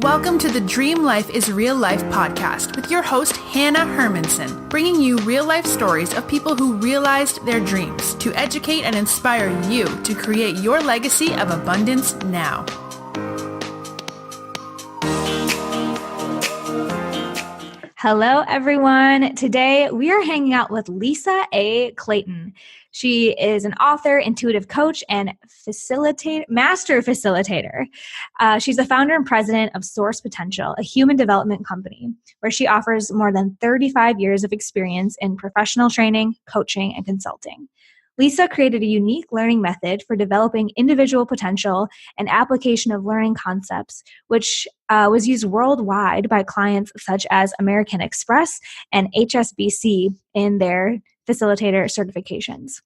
Welcome to the Dream Life is Real Life podcast with your host, Hannah Hermanson, bringing you real life stories of people who realized their dreams to educate and inspire you to create your legacy of abundance now. Hello, everyone. Today, we are hanging out with Lisa A. Clayton. She is an author, intuitive coach, and master facilitator. She's the founder and president of Source Potential, a human development company, where she offers more than 35 years of experience in professional training, coaching, and consulting. Lisa created a unique learning method for developing individual potential and application of learning concepts, which was used worldwide by clients such as American Express and HSBC in their facilitator certifications.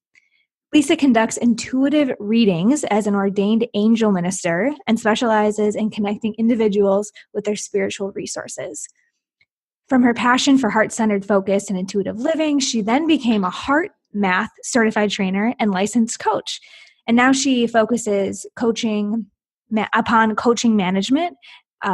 Lisa conducts intuitive readings as an ordained angel minister and specializes in connecting individuals with their spiritual resources. From her passion for heart-centered focus and intuitive living, she then became a heart math certified trainer and licensed coach. And now she focuses upon coaching management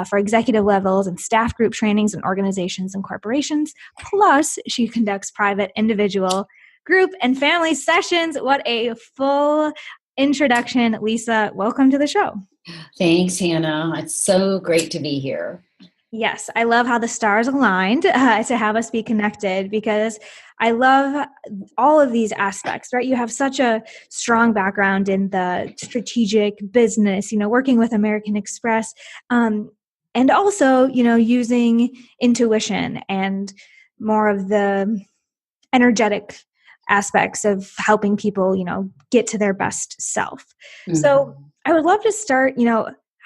for executive levels and staff group trainings in organizations and corporations. Plus, she conducts private, individual, group, and family sessions. What a full introduction. Lisa, welcome to the show. Thanks, Hannah. It's so great to be here. Yes, I love how the stars aligned to have us be connected, because I love all of these aspects, right? You have such a strong background in the strategic business, working with American Express, and also, using intuition and more of the energetic aspects of helping people, get to their best self. Mm-hmm. So I would love to start,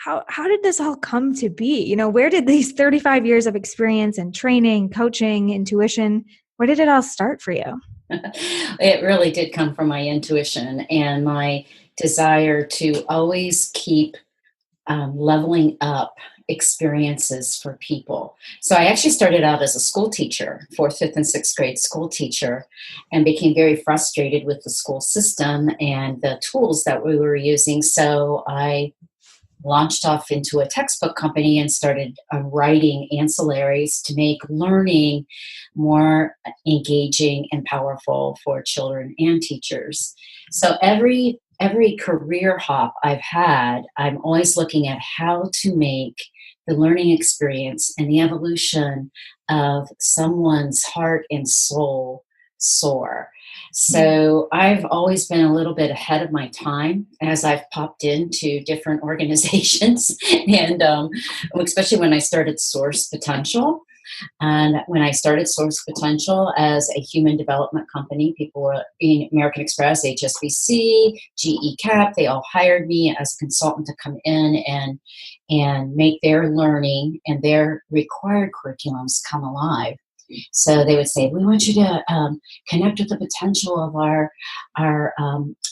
how did this all come to be? Where did these 35 years of experience in training, coaching, intuition, where did it all start for you? It really did come from my intuition and my desire to always keep leveling up experiences for people. So I actually started out as a school teacher, 4th, 5th, and 6th grade school teacher, and became very frustrated with the school system and the tools that we were using. So I launched off into a textbook company and started writing ancillaries to make learning more engaging and powerful for children and teachers. So every career hop I've had, I'm always looking at how to make the learning experience and the evolution of someone's heart and soul soar. So I've always been a little bit ahead of my time as I've popped into different organizations, and especially when I started Source Potential. And when I started Source Potential as a human development company, people were in American Express, HSBC, GE Cap, they all hired me as a consultant to come in and make their learning and their required curriculums come alive. So they would say, we want you to connect with the potential of our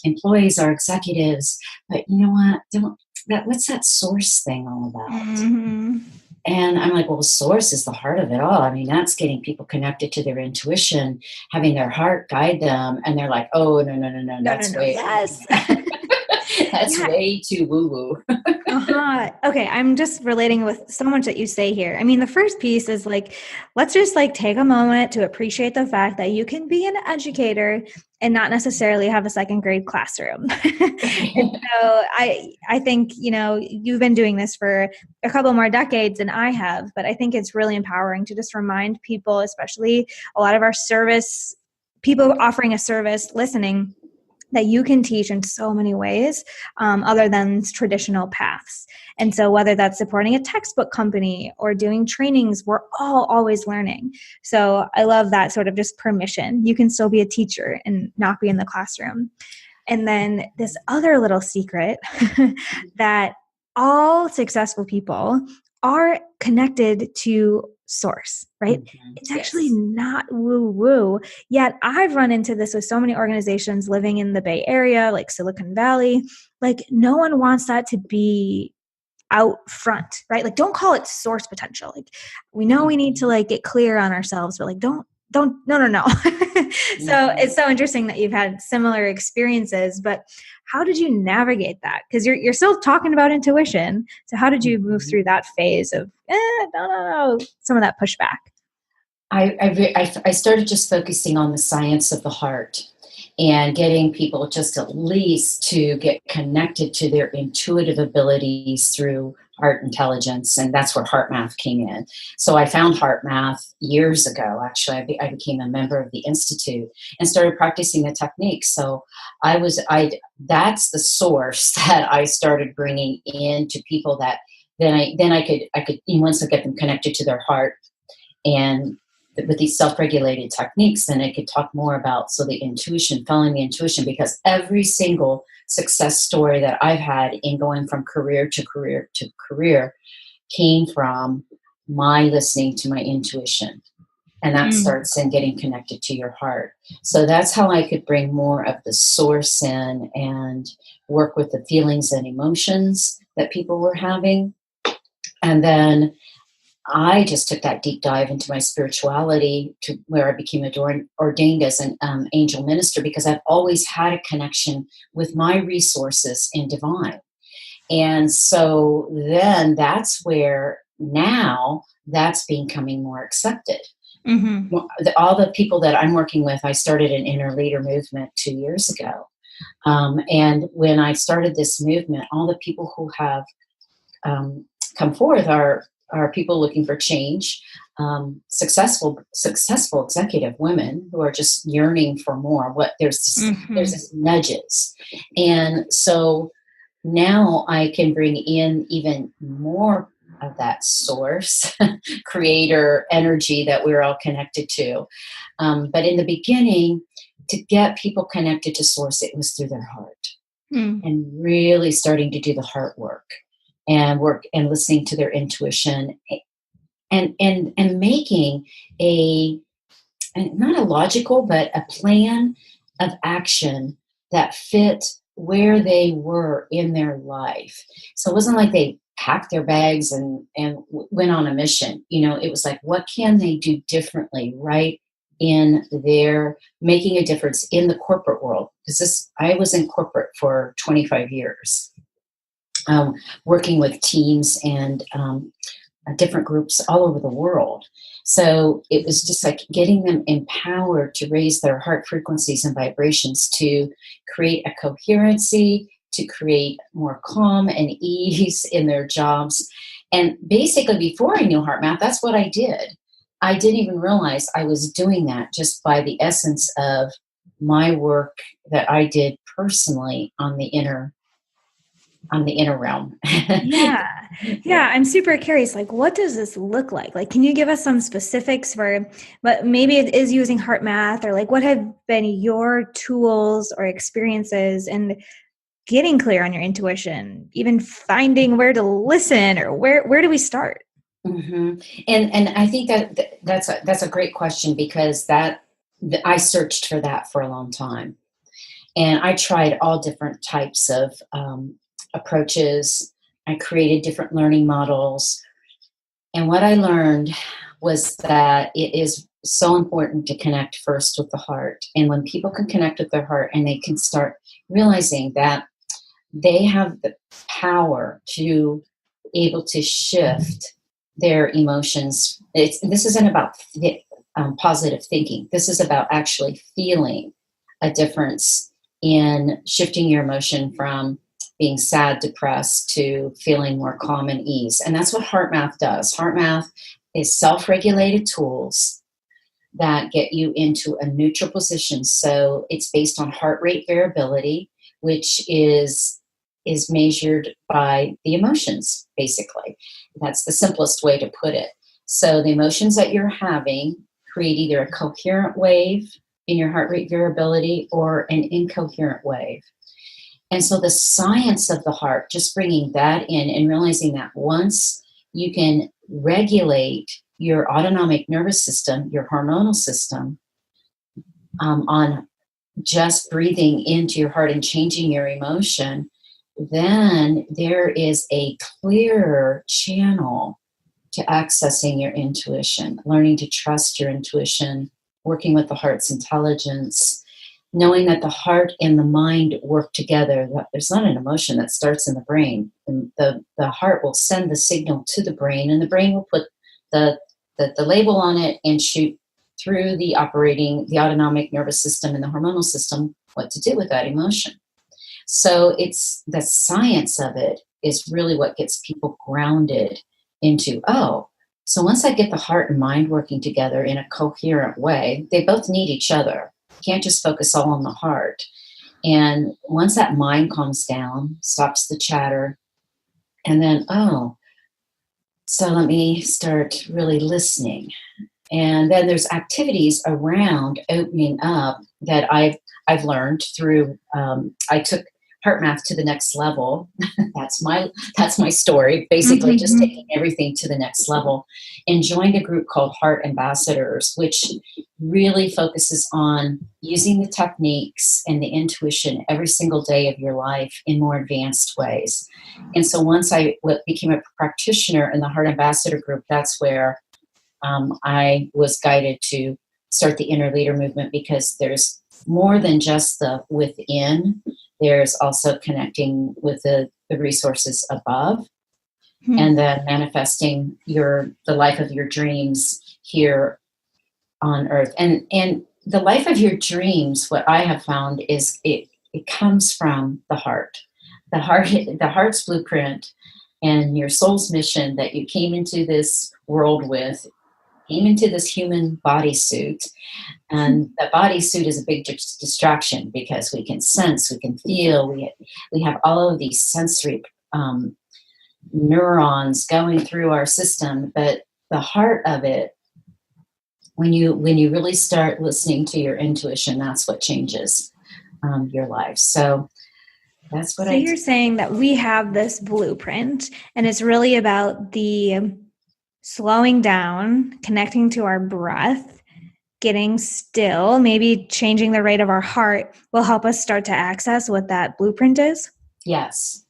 employees, our executives. But you know what? What's that source thing all about? Mm-hmm. And I'm like, well, source is the heart of it all. I mean, that's getting people connected to their intuition, having their heart guide them. And they're like, oh, no. That's way. Yes. That's way too woo-woo. Okay, I'm just relating with so much that you say here. I mean, the first piece is let's just take a moment to appreciate the fact that you can be an educator and not necessarily have a second grade classroom. And so I think, you've been doing this for a couple more decades than I have, but I think it's really empowering to just remind people, especially a lot of our service, people offering a service, listening, that you can teach in so many ways other than traditional paths. And so whether that's supporting a textbook company or doing trainings, we're all always learning. So I love that sort of just permission. You can still be a teacher and not be in the classroom. And then this other little secret that all successful people are connected to source, right? Mm-hmm. It's actually not woo-woo. Yet I've run into this with so many organizations living in the Bay Area, like Silicon Valley. No one wants that to be out front, right? Don't call it source potential. We know we need to get clear on ourselves, but don't don't, no. So Mhm. it's so interesting that you've had similar experiences, but how did you navigate that? Because you're still talking about intuition. So how did you move Mhm. through that phase of, no, some of that pushback? I started just focusing on the science of the heart and getting people just at least to get connected to their intuitive abilities through heart intelligence. And that's where heart math came in. So I found heart math years ago. Actually, I became a member of the Institute and started practicing the techniques. So that's the source that I started bringing in to people that then I could once I get them connected to their heart and with these self-regulated techniques, then I could talk more about the intuition, following the intuition, because every single success story that I've had in going from career to career to career came from my listening to my intuition. And that Mm. starts in getting connected to your heart. So that's how I could bring more of the source in and work with the feelings and emotions that people were having. And then I just took that deep dive into my spirituality to where I became ordained as an angel minister, because I've always had a connection with my resources in divine. And so then that's where now that's becoming more accepted. Mm-hmm. All the people that I'm working with, I started an inner leader movement 2 years ago. And when I started this movement, all the people who have come forth are people looking for change, successful executive women who are just yearning for more. There's this nudges, and so now I can bring in even more of that source, creator energy that we're all connected to. But in the beginning, to get people connected to source, it was through their heart Mm. and really starting to do the heart work and listening to their intuition and making not a logical but a plan of action that fit where they were in their life. So it wasn't like they packed their bags and went on a mission. It was like, what can they do differently right in their making a difference in the corporate world? Because I was in corporate for 25 years, working with teams and different groups all over the world. So it was just like getting them empowered to raise their heart frequencies and vibrations to create a coherency, to create more calm and ease in their jobs. And basically, before I knew heart math, that's what I did. I didn't even realize I was doing that just by the essence of my work that I did personally on the inner realm. Yeah. Yeah. I'm super curious. Like, what does this look like? Like, can you give us some specifics but maybe it is using heart math, or like what have been your tools or experiences in getting clear on your intuition, even finding where to listen, or where do we start? hmm And I think that's a great question, because I searched for that for a long time, and I tried all different types of approaches. I created different learning models, and what I learned was that it is so important to connect first with the heart. And when people can connect with their heart and they can start realizing that they have the power to able to shift their emotions. This isn't about positive thinking. This is about actually feeling a difference in shifting your emotion from being sad, depressed, to feeling more calm and ease. And that's what heart math does. Heart math is self-regulated tools that get you into a neutral position. So it's based on heart rate variability, which is measured by the emotions, basically. That's the simplest way to put it. So the emotions that you're having create either a coherent wave in your heart rate variability or an incoherent wave. And so the science of the heart, just bringing that in and realizing that once you can regulate your autonomic nervous system, your hormonal system, on just breathing into your heart and changing your emotion, then there is a clearer channel to accessing your intuition, learning to trust your intuition, working with the heart's intelligence, knowing that the heart and the mind work together. There's not an emotion that starts in the brain. And the heart will send the signal to the brain, and the brain will put the label on it and shoot through the autonomic nervous system and the hormonal system what to do with that emotion. So it's the science of it is really what gets people grounded into, so once I get the heart and mind working together in a coherent way, they both need each other. You can't just focus all on the heart. And once that mind calms down, stops the chatter, and then, so let me start really listening. And then there's activities around opening up that I've learned through, I took heart math to the next level. That's my story, basically just taking everything to the next level, and joined a group called Heart Ambassadors, which really focuses on using the techniques and the intuition every single day of your life in more advanced ways. And so once I became a practitioner in the Heart Ambassador group, that's where I was guided to start the Inner Leader movement, because there's more than just the within. There's also connecting with the resources above, and then manifesting the life of your dreams here on earth. And the life of your dreams, what I have found is it comes from the heart. The heart's blueprint and your soul's mission that you came into this world with, came into this human bodysuit. And the bodysuit is a big distraction, because we can sense, we can feel, we have all of these sensory neurons going through our system. But the heart of it, when you really start listening to your intuition, that's what changes your life. So that's what you're saying that we have this blueprint, and it's really about the slowing down, connecting to our breath, getting still, maybe changing the rate of our heart will help us start to access what that blueprint is? Yes.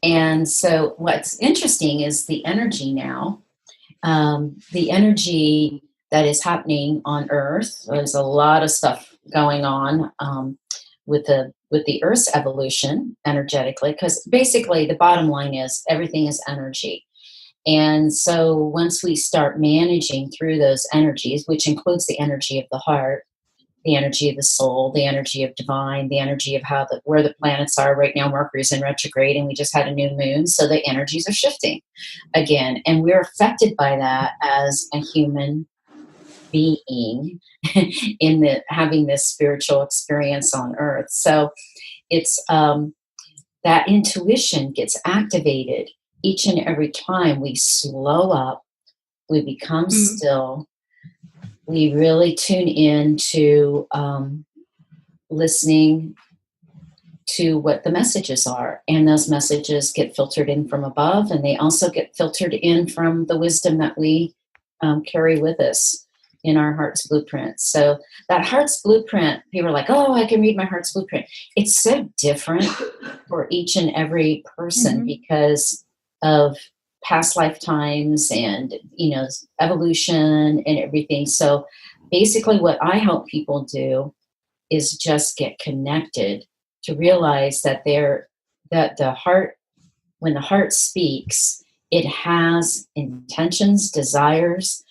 And so what's interesting is the energy now, the energy that is happening on Earth. There's a lot of stuff going on with the Earth's evolution energetically, because basically the bottom line is everything is energy. And so once we start managing through those energies, which includes the energy of the heart, the energy of the soul, the energy of divine, the energy of where the planets are right now. Mercury's in retrograde, and we just had a new moon, so the energies are shifting again. And we're affected by that as a human being in having this spiritual experience on Earth. So it's that intuition gets activated each and every time we slow up, we become still, we really tune in to listening to what the messages are. And those messages get filtered in from above, and they also get filtered in from the wisdom that we carry with us in our heart's blueprint. So that heart's blueprint, people are like, I can read my heart's blueprint. It's so different for each and every person because of past lifetimes and, evolution and everything. So basically what I help people do is just get connected to realize that the heart, when the heart speaks, it has intentions, desires,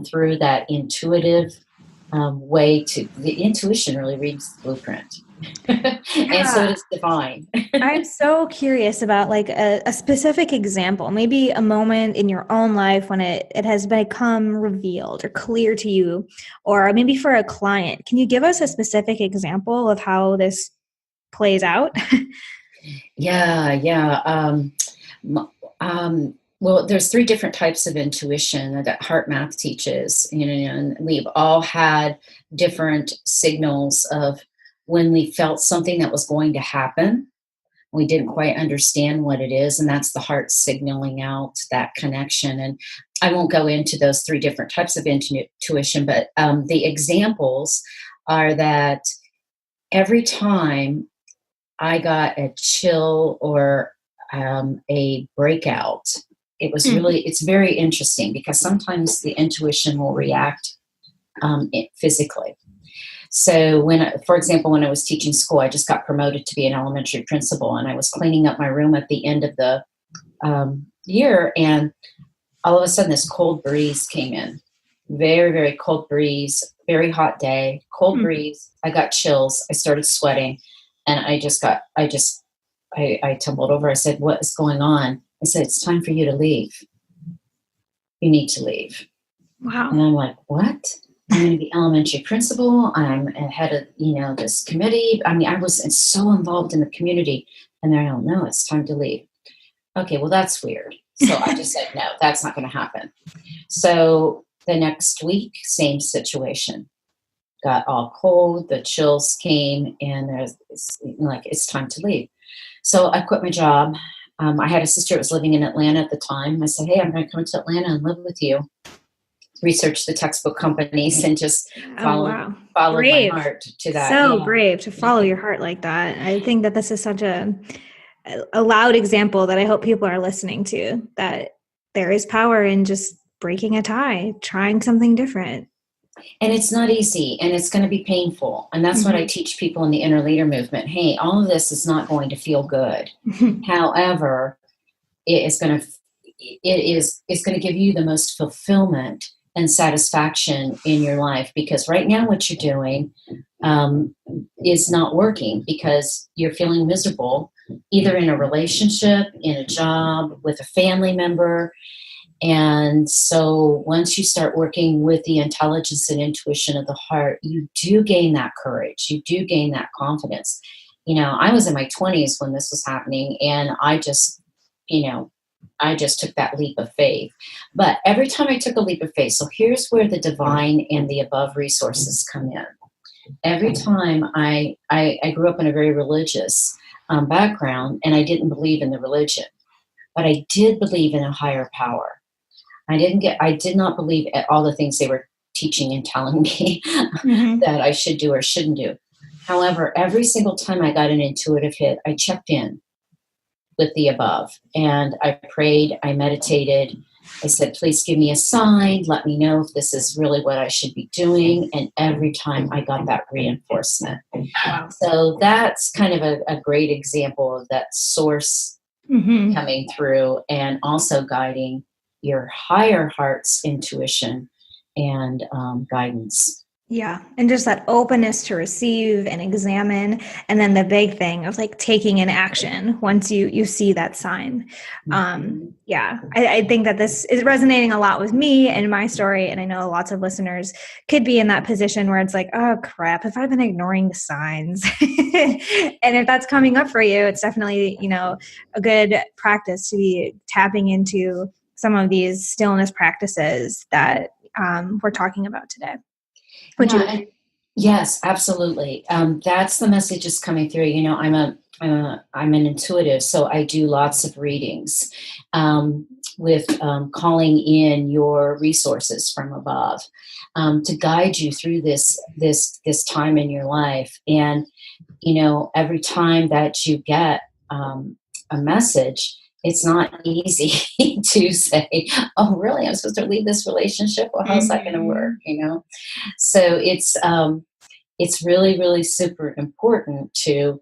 through that intuitive way the intuition really reads the blueprint. And so it's divine. I'm so curious about like a specific example, maybe a moment in your own life when it has become revealed or clear to you, or maybe for a client. Can you give us a specific example of how this plays out? Yeah. Well, there's 3 different types of intuition that heart math teaches, and we've all had different signals of when we felt something that was going to happen. We didn't quite understand what it is, and that's the heart signaling out that connection. And I won't go into those 3 different types of intuition, but the examples are that every time I got a chill or a breakout, it was it's very interesting because sometimes the intuition will react physically. So for example, when I was teaching school, I just got promoted to be an elementary principal, and I was cleaning up my room at the end of the year, and all of a sudden this cold breeze came in. Very, very cold breeze, very hot day, cold breeze. I got chills. I started sweating, and I tumbled over. I said, "What is going on?" I said, "It's time for you to leave. You need to leave." Wow. And I'm like, "What? I'm going to be elementary principal. I'm head of, this committee." I mean, I was so involved in the community, and they're like, "No, it's time to leave." Okay, well, that's weird. So I just said, no, that's not going to happen. So the next week, same situation. Got all cold, the chills came, and it's time to leave. So I quit my job. I had a sister that was living in Atlanta at the time. I said, "Hey, I'm going to come to Atlanta and live with you." Research the textbook companies and just follow my heart to that. So brave to follow your heart like that. I think that this is such a loud example that I hope people are listening to, that there is power in just breaking a tie, trying something different. And it's not easy, and it's going to be painful. And that's what I teach people in the inner leader movement. Hey, all of this is not going to feel good. However, it's going to give you the most fulfillment and satisfaction in your life, because right now what you're doing is not working because you're feeling miserable, either in a relationship, in a job, with a family member. And so once you start working with the intelligence and intuition of the heart, you do gain that courage. You do gain that confidence. I was in my 20s when this was happening, and I just took that leap of faith. But every time I took a leap of faith, so here's where the divine and the above resources come in. Every time I grew up in a very religious background, and I didn't believe in the religion, but I did believe in a higher power. I did not believe at all the things they were teaching and telling me that I should do or shouldn't do. However, every single time I got an intuitive hit, I checked in with the above, and I prayed, I meditated. I said, "Please give me a sign. Let me know if this is really what I should be doing." And every time I got that reinforcement. Wow. So that's kind of a great example of that source coming through and also guiding your higher heart's intuition and guidance. Yeah. And just that openness to receive and examine. And then the big thing of taking an action once you see that sign. I think that this is resonating a lot with me and my story. And I know lots of listeners could be in that position where it's like, oh crap, if I've been ignoring the signs. And if that's coming up for you, it's definitely, a good practice to be tapping into some of these stillness practices that we're talking about today. Yes, absolutely. That's the message is coming through. I'm an intuitive, so I do lots of readings with calling in your resources from above to guide you through this time in your life. And every time that you get a message, it's not easy to say, "Oh, really? I'm supposed to leave this relationship? Well, how's that going to work?" So it's really, really super important to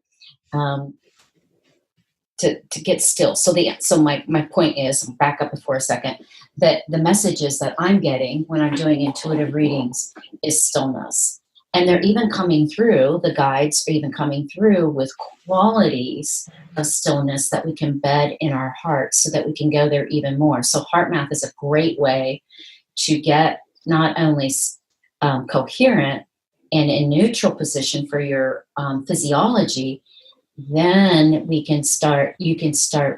get still. So my point is, back up for a second, that the messages that I'm getting when I'm doing intuitive readings is stillness. And they're even coming through, the guides are even coming through with qualities of stillness that we can bed in our hearts so that we can go there even more. So heart math is a great way to get not only coherent and in neutral position for your physiology, then you can start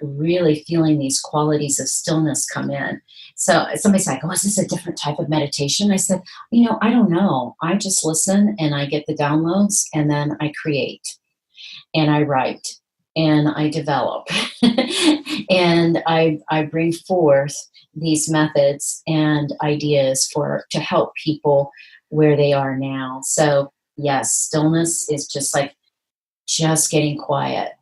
really feeling these qualities of stillness come in. So somebody's like, "Oh, is this a different type of meditation?" I said, I don't know. I just listen and I get the downloads, and then I create and I write and I develop and I bring forth these methods and ideas to help people where they are now. So yes, stillness is just getting quiet,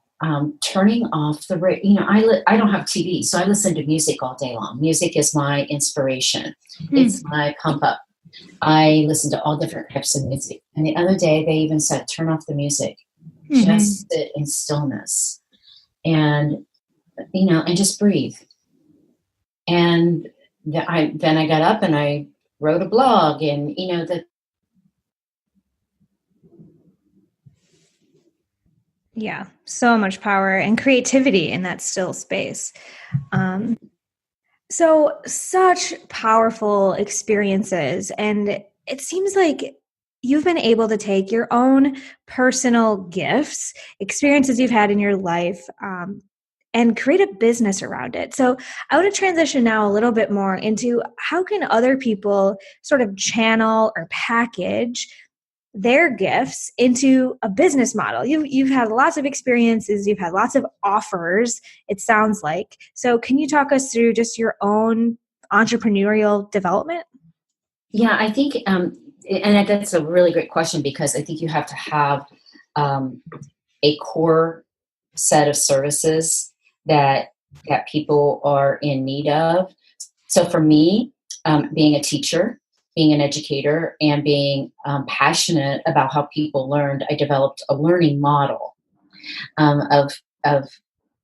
turning off the radio. I don't have TV, so I listen to music all day long. Music is my inspiration. It's my pump up. I listen to all different types of music. And the other day, they even said, turn off the music, just sit in stillness and, and just breathe. And then I got up and I wrote a blog, and, that. Yeah, so much power and creativity in that still space. So such powerful experiences. And it seems like you've been able to take your own personal gifts, experiences you've had in your life, and create a business around it. So I want to transition now a little bit more into how can other people sort of channel or package their gifts into a business model. You've had lots of experiences, you've had lots of offers, it sounds like. So can you talk us through just your own entrepreneurial development? Yeah, I think, and that's a really great question, because I think you have to have a core set of services that people are in need of. So for me, being a teacher, being an educator, and being passionate about how people learned, I developed a learning model of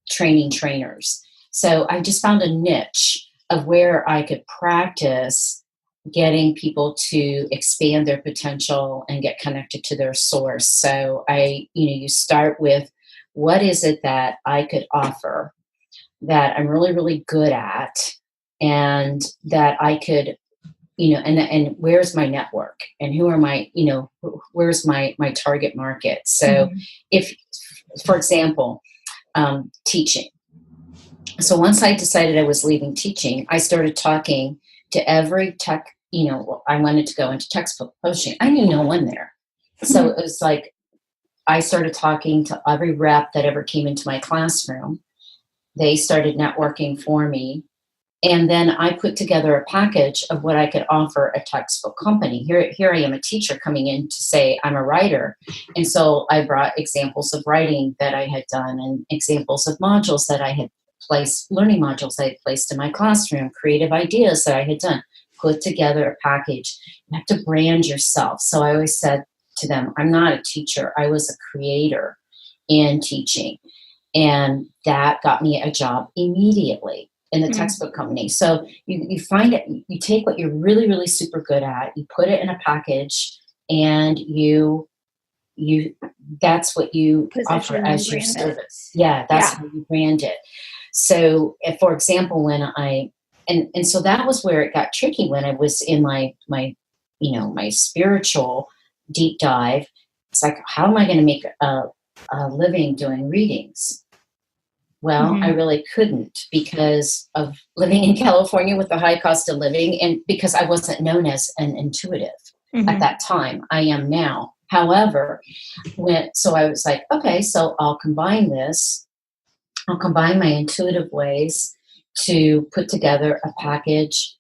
training trainers. So I just found a niche of where I could practice getting people to expand their potential and get connected to their source. So you start with, what is it that I could offer that I'm really, really good at, and that I could, and where's my network, and who are my, where's my target market. So if, for example, teaching. So once I decided I was leaving teaching, I started talking to every tech, I wanted to go into textbook publishing. I knew no one there. So it was like, I started talking to every rep that ever came into my classroom. They started networking for me. And then I put together a package of what I could offer a textbook company. Here I am, a teacher coming in to say I'm a writer. And so I brought examples of writing that I had done, and examples of modules that I had placed, learning modules I had placed in my classroom, creative ideas that I had done, put together a package. You have to brand yourself. So I always said to them, I'm not a teacher. I was a creator in teaching. And that got me a job immediately in the textbook company. So you find it, you take what you're really, really super good at, you put it in a package, and that's what you offer as your service. Yeah, that's how you brand it. So for example, when and so that was where it got tricky when I was in my spiritual deep dive. It's like, how am I going to make a living doing readings? Well, I really couldn't, because of living in California with the high cost of living, and because I wasn't known as an intuitive at that time. I am now. However, so I was like, okay, so I'll combine this. I'll combine my intuitive ways to put together a package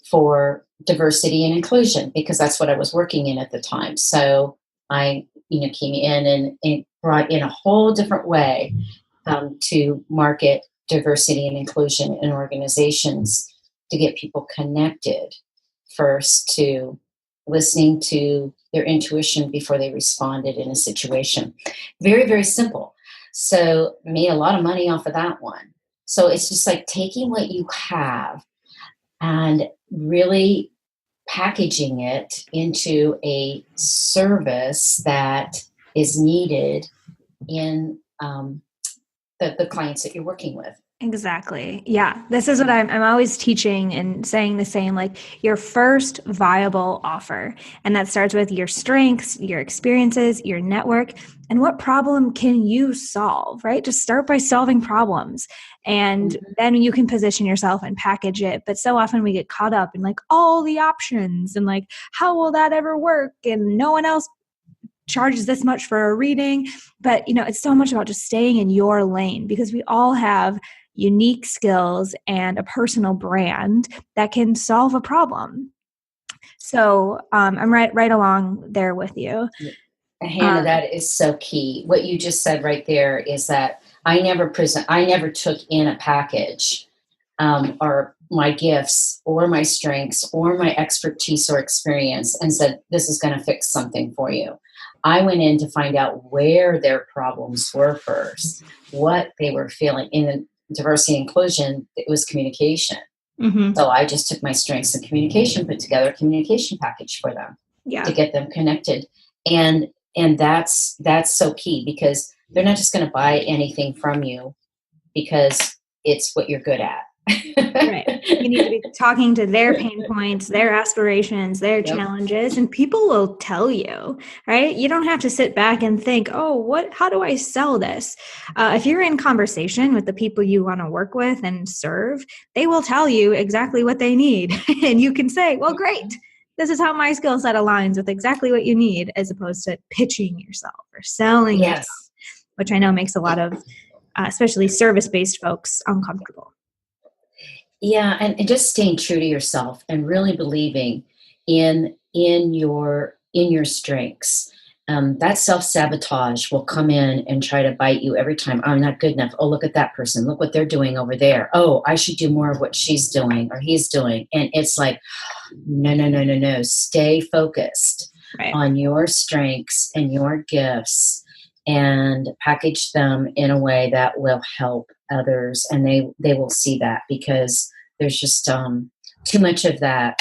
for diversity and inclusion, because that's what I was working in at the time. So I, came in and brought in a whole different way to market diversity and inclusion in organizations, to get people connected first to listening to their intuition before they responded in a situation. Very, very simple. So made a lot of money off of that one. So it's just like taking what you have and really packaging it into a service that is needed in the clients that you're working with. Exactly. Yeah. This is what I'm always teaching and saying the same, like your first viable offer. And that starts with your strengths, your experiences, your network, and what problem can you solve, right? Just start by solving problems. And then you can position yourself and package it. But so often we get caught up in like all the options and like, how will that ever work? And no one else charges this much for a reading. But, it's so much about just staying in your lane, because we all have unique skills and a personal brand that can solve a problem. So I'm right along there with you. Hannah, that is so key. What you just said right there is that I never took in a package or my gifts or my strengths or my expertise or experience and said, this is going to fix something for you. I went in to find out where their problems were first, what they were feeling. In diversity and inclusion, it was communication. Mm-hmm. So I just took my strengths in communication, put together a communication package for them to get them connected. And that's so key, because they're not just going to buy anything from you because it's what you're good at. Right. You need to be talking to their pain points, their aspirations, their challenges, and people will tell you, right? You don't have to sit back and think, oh, how do I sell this? If you're in conversation with the people you want to work with and serve, they will tell you exactly what they need. And you can say, well, great. This is how my skill set aligns with exactly what you need, as opposed to pitching yourself or selling yourself, which I know makes a lot of, especially service-based folks, uncomfortable. Yeah, and just staying true to yourself and really believing in your strengths. That self-sabotage will come in and try to bite you every time. I'm not good enough. Oh, look at that person. Look what they're doing over there. Oh, I should do more of what she's doing or he's doing. And it's like, no. Stay focused on your strengths and your gifts, and package them in a way that will help others, and they will see that, because there's just too much of that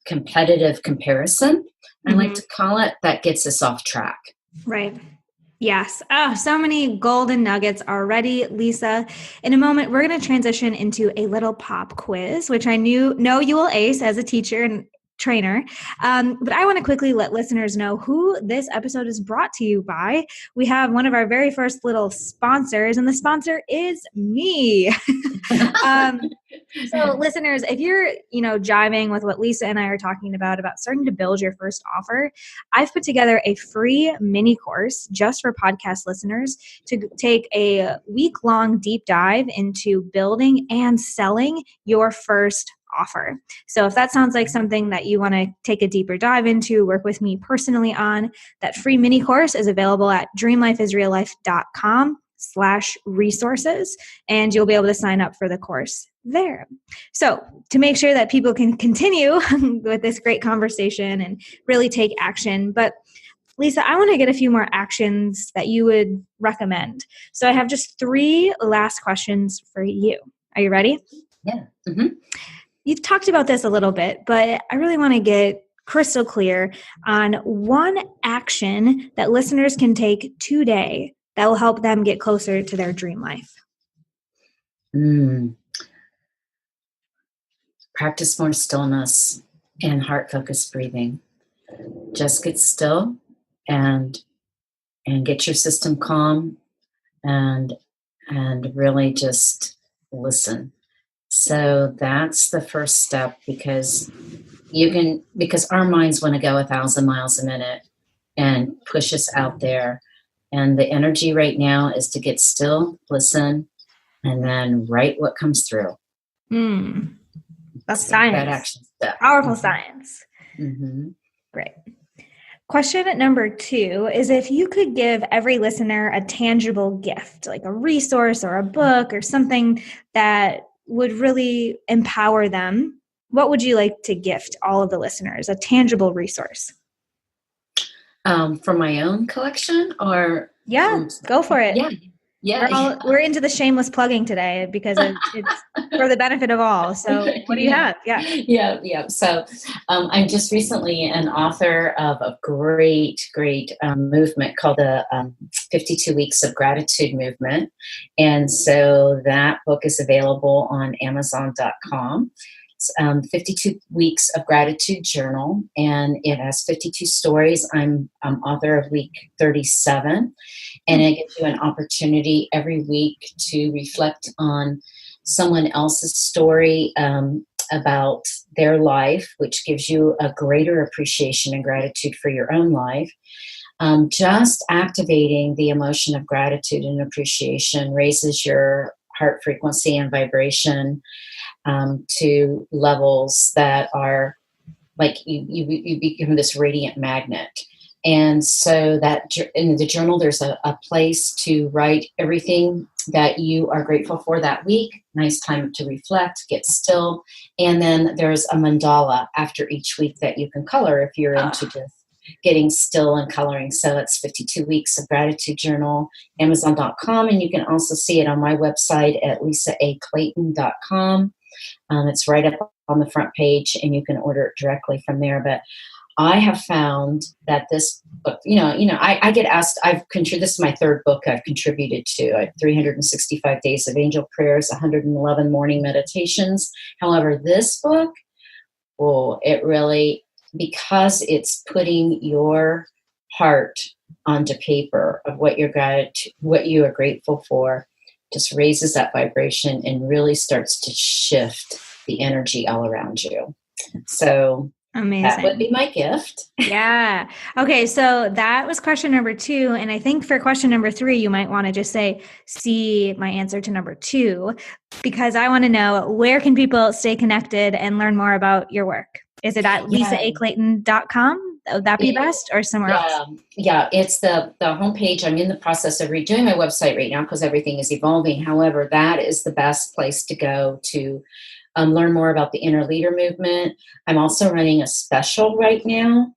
competitive comparison, I like to call it, that gets us off track. Right. Yes. Oh, so many golden nuggets already, Lisa. In a moment, we're going to transition into a little pop quiz, which I know you will ace as a teacher and trainer. But I want to quickly let listeners know who this episode is brought to you by. We have one of our very first little sponsors, and the sponsor is me. So listeners, if you're, jiving with what Lisa and I are talking about starting to build your first offer, I've put together a free mini course just for podcast listeners to take a week-long deep dive into building and selling your first offer. So if that sounds like something that you want to take a deeper dive into, work with me personally on, that free mini course is available at dreamlifeisreallife.com/resources, and you'll be able to sign up for the course there. So to make sure that people can continue with this great conversation and really take action, but Lisa, I want to get a few more actions that you would recommend. So I have just 3 last questions for you. Are you ready? Yeah. Mm-hmm. You've talked about this a little bit, but I really want to get crystal clear on one action that listeners can take today that will help them get closer to their dream life. Practice more stillness and heart-focused breathing. Just get still and get your system calm and really just listen. So that's the first step, because our minds want to go 1,000 miles a minute and push us out there. And the energy right now is to get still, listen, and then write what comes through. That's science. That action step. Powerful science. Great. Question number 2 is, if you could give every listener a tangible gift, like a resource or a book or something that would really empower them, what would you like to gift all of the listeners? A tangible resource. From my own collection, or? Yeah, go for it. Yeah. We're into the shameless plugging today because it's for the benefit of all. So what do you have? Yeah. So I'm just recently an author of a great movement called the 52 Weeks of Gratitude movement. And so that book is available on Amazon.com. It's 52 Weeks of Gratitude Journal, and it has 52 stories. I'm author of week 37, and it gives you an opportunity every week to reflect on someone else's story about their life, which gives you a greater appreciation and gratitude for your own life. Just activating the emotion of gratitude and appreciation raises your heart frequency and vibration to levels that are like you become this radiant magnet. And so that in the journal, there's a place to write everything that you are grateful for that week. Nice time to reflect, get still. And then there's a mandala after each week that you can color if you're into just getting still and coloring. So it's 52 weeks of gratitude journal, Amazon.com. And you can also see it on my website at lisaclayton.com. It's right up on the front page, and you can order it directly from there. But I have found that this book, I get asked, this is my third book I've contributed to. 365 Days of Angel Prayers, 111 Morning Meditations. However, this book, it really, because it's putting your heart onto paper of what you are grateful for, just raises that vibration and really starts to shift the energy all around you. So amazing. That would be my gift. Yeah. Okay. So that was question number 2. And I think for question number 3, you might want to just see my answer to number 2, because I want to know, where can people stay connected and learn more about your work? Is it at lisaclayton.com? Would that be best, or somewhere else? Yeah, it's the homepage. I'm in the process of redoing my website right now because everything is evolving. However, that is the best place to go to learn more about the inner leader movement. I'm also running a special right now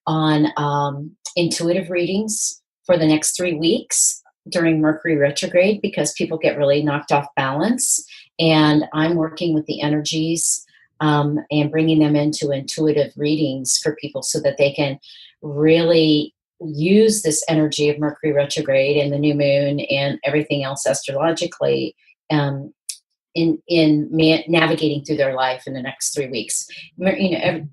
on intuitive readings for the next 3 weeks during Mercury retrograde, because people get really knocked off balance. And I'm working with the energies and bringing them into intuitive readings for people so that they can really use this energy of Mercury retrograde and the new moon and everything else astrologically in navigating through their life in the next 3 weeks. And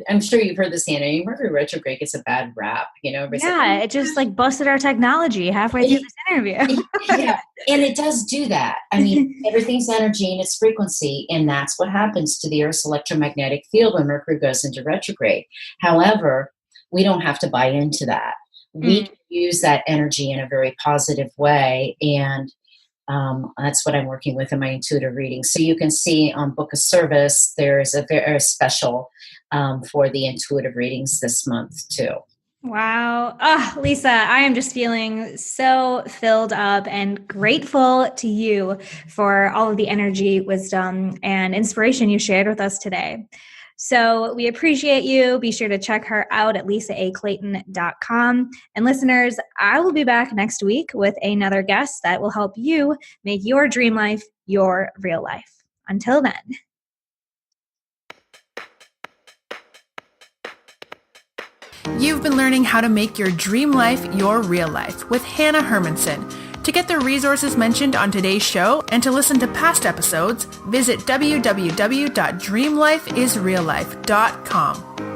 I'm sure you've heard this, Hannah. Mercury retrograde gets a bad rap. It just busted our technology halfway through this interview. Yeah, and it does do that. I mean, everything's energy and its frequency, and that's what happens to the Earth's electromagnetic field when Mercury goes into retrograde. However, we don't have to buy into that. We can use that energy in a very positive way, and that's what I'm working with in my intuitive reading. So you can see on Book of Service, there's a very special for the intuitive readings this month too. Wow. Oh, Lisa, I am just feeling so filled up and grateful to you for all of the energy, wisdom, and inspiration you shared with us today. So we appreciate you. Be sure to check her out at lisaclayton.com. And listeners, I will be back next week with another guest that will help you make your dream life your real life. Until then. You've been learning how to make your dream life your real life with Hannah Hermanson. To get the resources mentioned on today's show and to listen to past episodes, visit www.dreamlifeisreallife.com.